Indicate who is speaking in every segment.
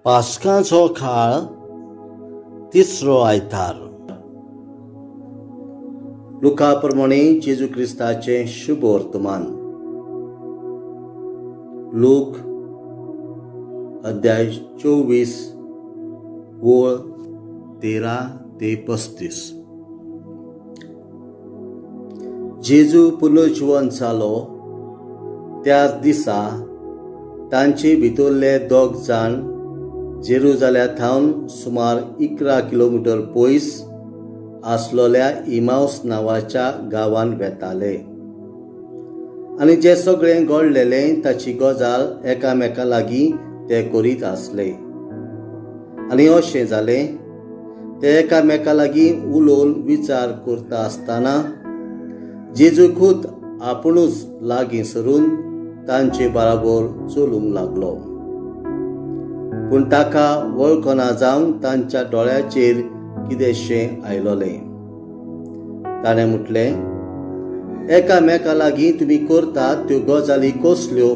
Speaker 1: पास्काचो काळ तिसरो आयतार। लुका प्रमाणे जेजू क्रिस्ताचे शुभ वर्तमान। लूक अध्याय 24 ओळ 13 ते 35। जेजू पुनर्जीवन जालो त्याच दिसा तांचे भितरले दोग जाण जेरुजाल्याथावन सुमार 11 किलोमीटर पयस आसलोल्या इमाउस नावाच्या गांवांत वेताले आनी जे सगळे घडलेले ताची गजाल एकामेका लागीं ते करीत आसले। आनी अशें जालें, ते एकामेका लागीं उलोवन विचार करता आसतना जेजू खुद आपुणूच लागीं सरून तांचे बराबर चलूंक लागलो। पूण ताका वळखना जावन तांच्या दोळ्याचेर कितेंशें आयलोलें। ताणें म्हटलें, एकामेका लागीं तुमी करतात त्यो गजाली कसल्यो?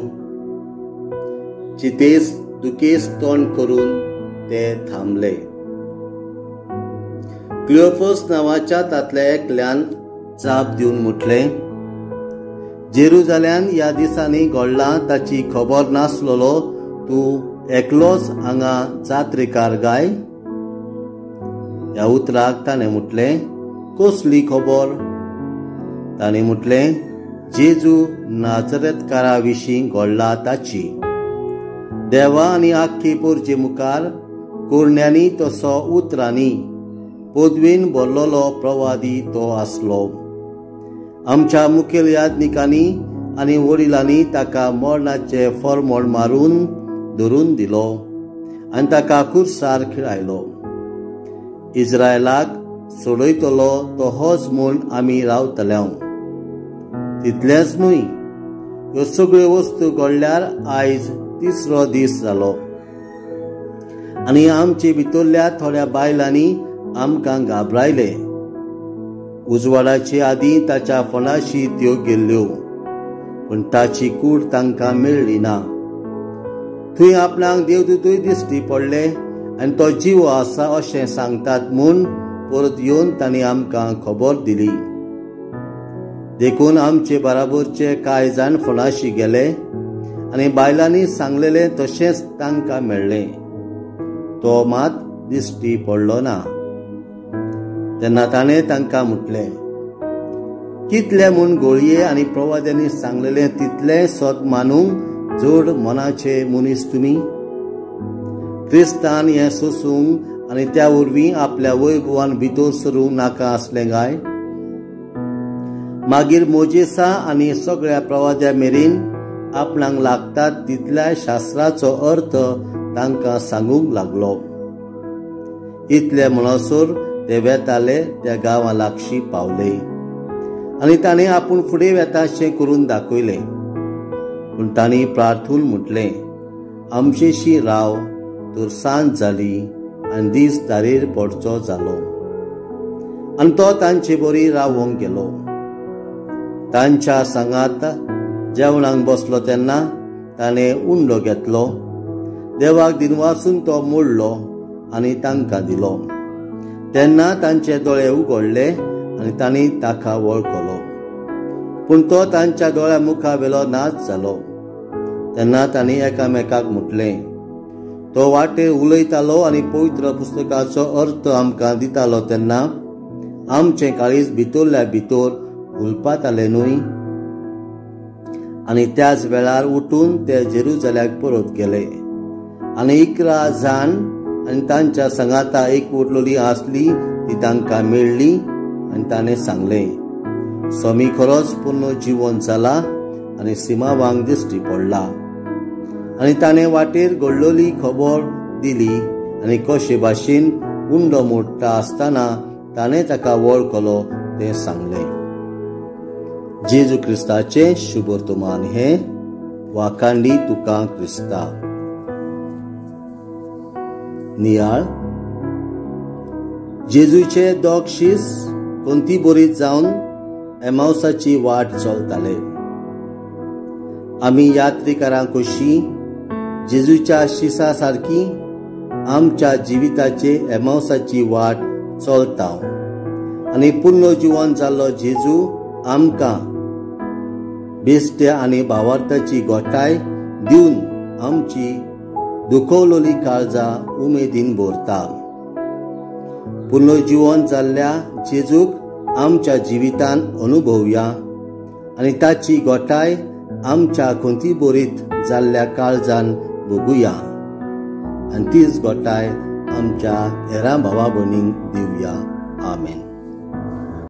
Speaker 1: चितेस दुखेस तोंड करून ते थांबले। क्लिओफस नावाच्या तातल्या एकल्यान जाप दिवन म्हटलें, जेरुजाल्यान ह्या दिसांनी घडलां ताची खबर नासलोलो तूं एकलोच हांगा जात्रेकार गाय? ह्या उतराक ताणें म्हटलें, कसली खबर? ताणें म्हटलें, जेजू नाजरेतकारा विशीं घडला ताची। देवा आनी आख्खे परजे मुखार कोरण्यांनी तसो उतरांनी पदवेन भरलोलो प्रवादी तो आसलो। आमच्या मुखेल याजनिकांनी आनी वडिलांनी ताका मरणाचे फर्मोण मारून धरून दिलो आनी ताका खुर्सार खिळायलो। इस्रायलाक सोडयतलो तो होच म्हूण आमी रावतले। तितलेंच न्हय, ह्यो सगळ्यो वस्तू घडल्यार आयज तिसरो दीस जालो आनी आमचे भितरल्या थोड्या बायलांनी आमकां घाबरायले। उजवाडाचे आदीं ताच्या फणाशी त्यो गेल्ल्यो, पूण ताची कूड तांकां मेळ्ळी ना। थंय आपणाक देवदूतय दिश्टी पडले आनी तो जीव आसा अशें सांगतात म्हूण परत येवन तांणी आमकां खबर दिली। देखून आमचे बराबरचे कांय जाण फणाशी गेले आनी बायलांनी सांगलेले तशेंच तांकां मेळ्ळें। तो मात दिश्टी पडलो ना। तेन्ना ताणें तांकां म्हटलें, कितले म्हूण घोळये आनी प्रवाद्यांनी सांगलेलें तितलें सत मानूंक जड मनाचे मनीस तुमी? क्रिस्तान हें सोसूंक आनी त्या वरवीं आपल्या वैभवान भितर सरूंक नाका आसलें काय? मागीर मोजेसा आनी सगळ्या प्रवाद्या मेरेन आपणाक लागतात तितल्या शास्त्राचो अर्थ तांकां सांगूंक लागलो। इतले म्हणसर ते वेताले त्या गांवा लागीं पावले आनी ताणें आपूण फुडें वेताशें करून दाखयलें। पूण तांणी प्रार्थून म्हटलें, आमचेशी राव, तर सांज जाली आनी दीस दारेर पडचो जालो। आनी तो तांचे बरी रावोंक गेलो। तांच्या सांगात जेवणाक बसलो तेन्ना ताणें उंडो घेतलो, देवाक दिनवासून तो मोडलो आनी तांकां दिलो। तेन्ना तांचे दोळे उगडले आनी तांणी ताका वळखलो, पूण तो तांच्या दोळ्या मुखावेलो नाच जालो। तेन्ना तांणी एकामेकाक म्हटलें, तो वाटेर उलयतालो आनी पवित्र पुस्तकाचो अर्थ आमकां दितालो तेन्ना आमचें काळीज भितरल्या भितर उलपातालें न्हय? आनी त्याच वेळार उठून ते जेरुजाल्याक परत गेले आनी 11 जाण आनी तांच्या संगाता एक वटलोली आसली ती तांकां मेळ्ळी आनी ताणें सांगलें, स्वामी खरोच पुनर्जीवन जाला आनी सिमावांक दिश्टी पडला। आनी ताणें वाटेर घडलोली खबर दिली आनी कशे भाशेन उंडो मोडटा आसतना ताणें ताका वळखलो तें सांगलें। जेजू क्रिस्ताचें शुभ वर्तमान हें वाखाणली तुका क्रिस्ता। नियाळ, जेजूचे दोग शीस कोणती बरी जावन एमाउसाची वाट चलताले। आमी यात्रेकारां कशी जेजूच्या शिसा सारकी आमच्या जिविताचे एमावसाची वाट चलता आनी पुनर्जीवन जाल्लो जेजू आमकां बेश्टे आनी भावार्थाची गोठाय दिवन आमची दुखवलेली काळजां उमेदीन भरता. पुनर्जीवन जाल्ल्या जेजूक आमच्या जिवितान अनुभवया आनी ताची गोठाय आमच्या खोंतीबोरीत जाल्ल्या काळजान भोगुया आनी तीच गोठाय आमच्या हेरां भावा भयणींक दिवया. आमेन.